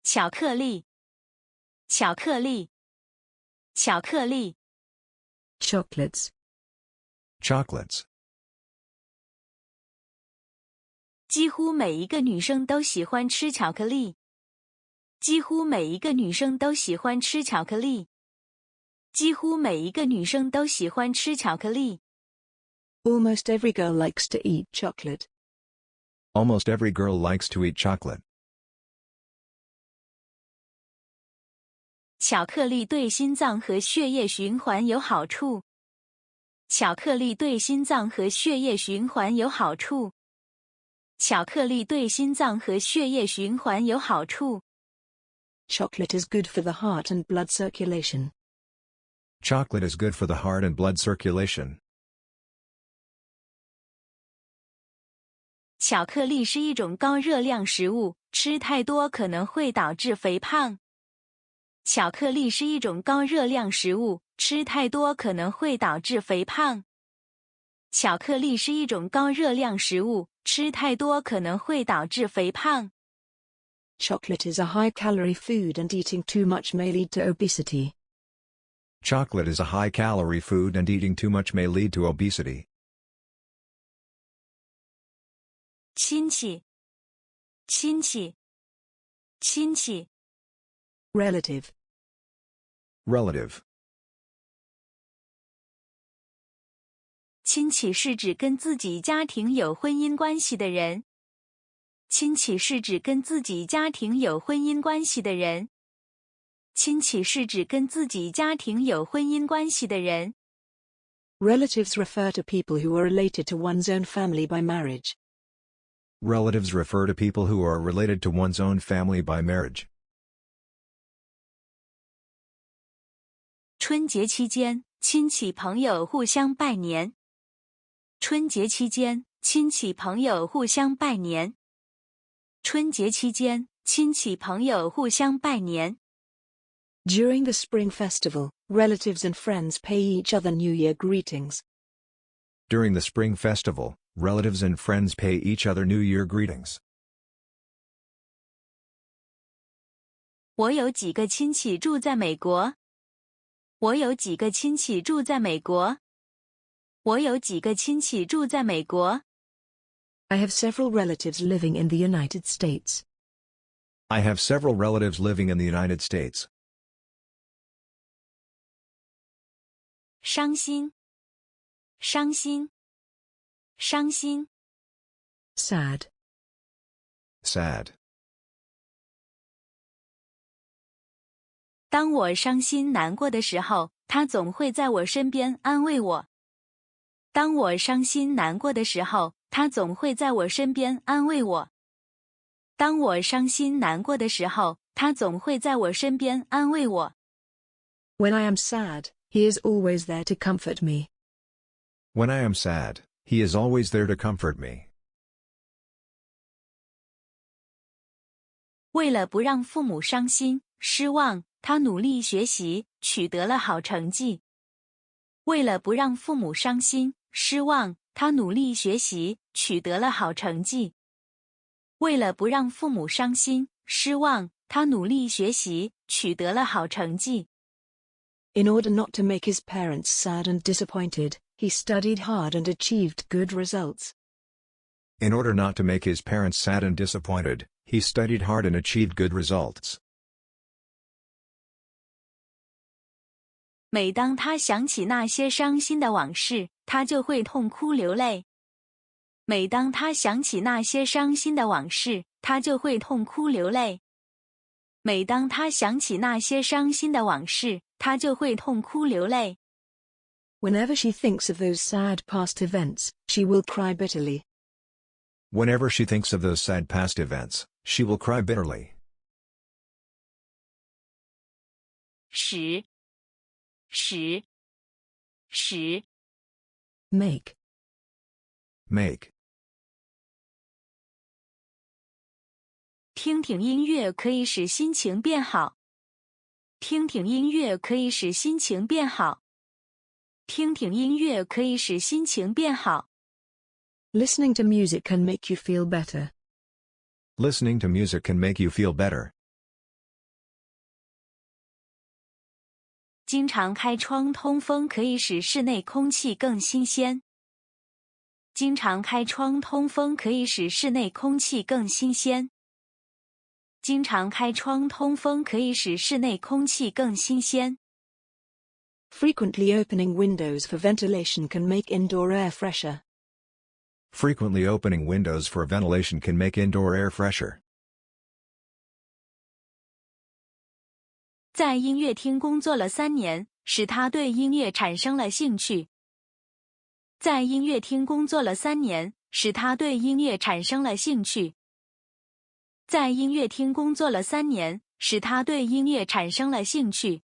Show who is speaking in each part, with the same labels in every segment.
Speaker 1: 巧克力，巧克力，巧克力。
Speaker 2: Chocolates.
Speaker 3: Chocolates.
Speaker 1: 几乎每一个女生都喜欢吃巧克力。几乎每一个女生都喜欢吃巧克力。几乎每一个女生都喜欢吃巧克力。
Speaker 2: Almost every girl likes to eat chocolate.
Speaker 3: Almost every girl likes to eat chocolate.
Speaker 1: 巧克力对心脏和血液循环有好处。巧克力对心脏和血液循环有好处。巧克力对心脏和血液循环有好处。
Speaker 2: Chocolate is good for the heart and blood circulation.
Speaker 3: Chocolate is good for the heart and blood circulation.
Speaker 1: 巧克力是一种高热量食物，吃太多可能会导致肥胖。巧克力是一种高热量食物，吃太多可能会导致肥胖。巧克力是一种高热量食物，吃太多可能会导致肥胖。
Speaker 2: Chocolate is a high-calorie food and eating too much may lead to obesity.
Speaker 3: Chocolate is a high-calorie food and eating too much may lead to obesity.
Speaker 1: 亲戚，亲戚，亲戚。
Speaker 2: Relative.
Speaker 3: Relative.
Speaker 1: 亲戚是指跟自己家庭有婚姻关系的人。亲戚是指跟自己家庭有婚姻关系的人。亲戚是指跟自己家庭有婚姻关系的人。
Speaker 2: Relatives refer to people who are related to one's own family by marriage.
Speaker 3: Relatives refer to people who are related to one's own family by marriage.
Speaker 1: 春节期间，亲戚朋友互相拜年。春节期间，亲戚朋友互相拜年。春节期间，亲戚朋友互相拜年。
Speaker 2: During the Spring Festival, relatives and friends pay each other New Year greetings.
Speaker 3: During the Spring Festival, relatives and friends pay each other New Year greetings.
Speaker 1: 我有几个亲戚住在美国。我有几个亲戚住在美国。我有几个亲戚住在美国。
Speaker 2: I have several relatives living in the United States.
Speaker 3: I have several relatives living in the United States.
Speaker 1: 伤心，伤心，伤心。
Speaker 2: Sad.
Speaker 3: Sad.
Speaker 1: 当我伤心难过的时候，他总会在我身边安慰我。当我伤心难过的时候，他总会在我身边安慰我。当我伤心难过的时候，他总会在我身边安慰我。
Speaker 2: When I am sad, he is always there to comfort me.
Speaker 3: When I am sad, he is always there to comfort me.
Speaker 1: 为了不让父母伤心、失望，他努力学习，取得了好成绩。为了不让父母伤心、失望，他努力学习，取得了好成绩。为了不让父母伤心、失望，他努力学习，取得了好成绩。
Speaker 2: In order not to make his parents sad and disappointed, he studied hard and achieved good results.
Speaker 3: In order not to make his parents sad and disappointed, he studied hard and achieved good results.
Speaker 1: 每当他想起那些伤心的往事，他就会痛哭流泪。每当他想起那些伤心的往事，他就会痛哭流泪。每当他想起那些伤心的往事，他就会痛哭流泪。
Speaker 2: Whenever she thinks of those sad past events, she will cry bitterly.
Speaker 3: Whenever she thinks of those sad past events, she will cry bitterly.
Speaker 1: 使
Speaker 2: Make.
Speaker 3: Make.
Speaker 1: 听听音乐可以使心情变好。听听音乐可以使心情变好。听听音乐可以使心情变好。
Speaker 2: Listening to music can make you feel better.
Speaker 3: Listening to music can make you feel better.
Speaker 1: 经常开窗通风可以使室内空气更新鲜。经常开窗通风可以使室内空气更新鲜。经常开窗通风可以使室内空气更新鲜。
Speaker 2: Frequently opening windows for ventilation can make indoor air fresher.
Speaker 3: Frequently opening windows for ventilation can make indoor air fresher.
Speaker 1: 在音乐厅工作了3年，使他对音乐产生了兴趣。在音乐厅工作了3年，使他对音乐产生了兴趣。在音乐厅工作了3年，使他对音乐产生了兴趣。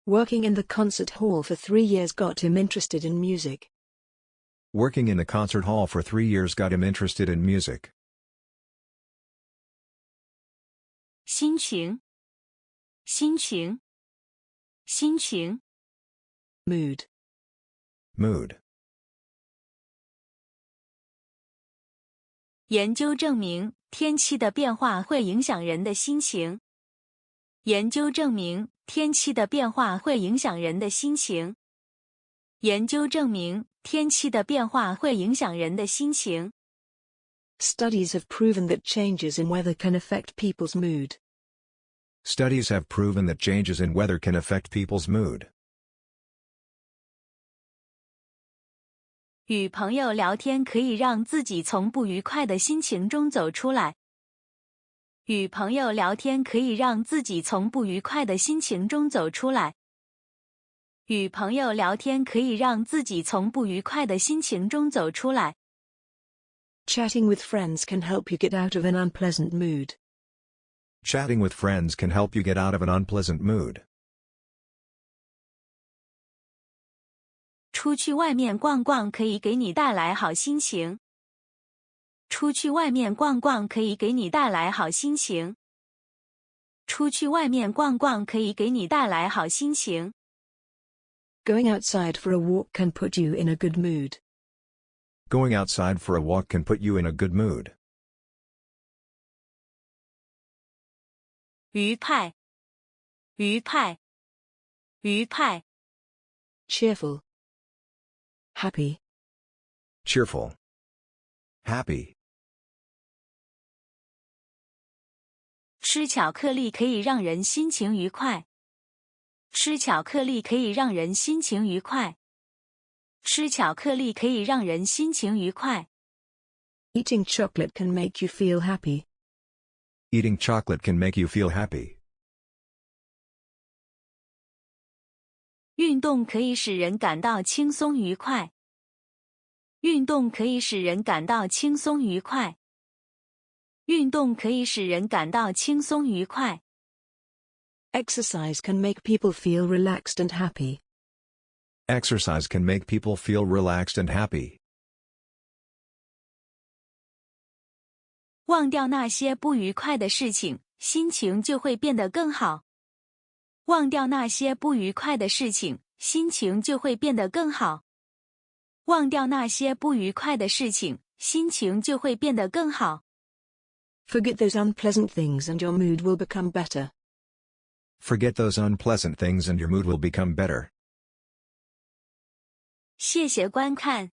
Speaker 2: Working in the concert hall for 3 years got him interested in music.
Speaker 3: Working in the concert hall for 3 years got him interested in music.
Speaker 1: 心情，心情，心情。
Speaker 2: Mood.
Speaker 3: Mood.
Speaker 1: 研究证明，天气的变化会影响人的心情。研究证明，天气的变化会影响人的心情。研究证明，天气的变化会影响人的心情。
Speaker 2: Studies have proven that changes in weather can affect people's mood.
Speaker 3: Studies have proven that changes in weather can affect people's mood.
Speaker 1: 与朋友聊天可以让自己从不愉快的心情中走出来。与朋友聊天可以让自己从不愉快的心情中走出来。与朋友聊天可以让自己从不愉快的心情中走出来。
Speaker 2: Chatting with friends can help you get out of an unpleasant mood.
Speaker 3: Chatting with friends can help you get out of an unpleasant mood.
Speaker 1: 出去外面逛逛可以给你带来好心情。出去外面逛逛可以给你带来好心情。出去外面逛逛可以给你带来好心情。
Speaker 2: Going outside for a walk can put you in a good mood.
Speaker 3: Going outside for a walk can put you in a good mood.
Speaker 1: 愉快，愉快，愉快。
Speaker 2: Cheerful. Happy.
Speaker 3: Cheerful. Happy.
Speaker 1: 吃巧克力可以让人心情愉快。吃巧克力可以让人心情愉快。吃巧克力可以让人心情愉快。
Speaker 2: Eating chocolate can make you feel happy.
Speaker 3: Eating chocolate can make you feel happy.
Speaker 1: 运动可以使人感到轻松愉快。运动可以使人感到轻松愉快。运动可以使人感到轻松愉快。
Speaker 2: Exercise can make people feel relaxed and happy.
Speaker 3: Exercise can make people feel relaxed and happy.
Speaker 1: 忘掉那些不愉快的事情，心情就会变得更好。忘掉那些不愉快的事情，心情就会变得更好。忘掉那些不愉快的事情，心情就会变得更好。
Speaker 2: Forget those unpleasant things and your mood will become better.
Speaker 3: Forget those unpleasant things and your mood will become better.
Speaker 1: 谢谢观看。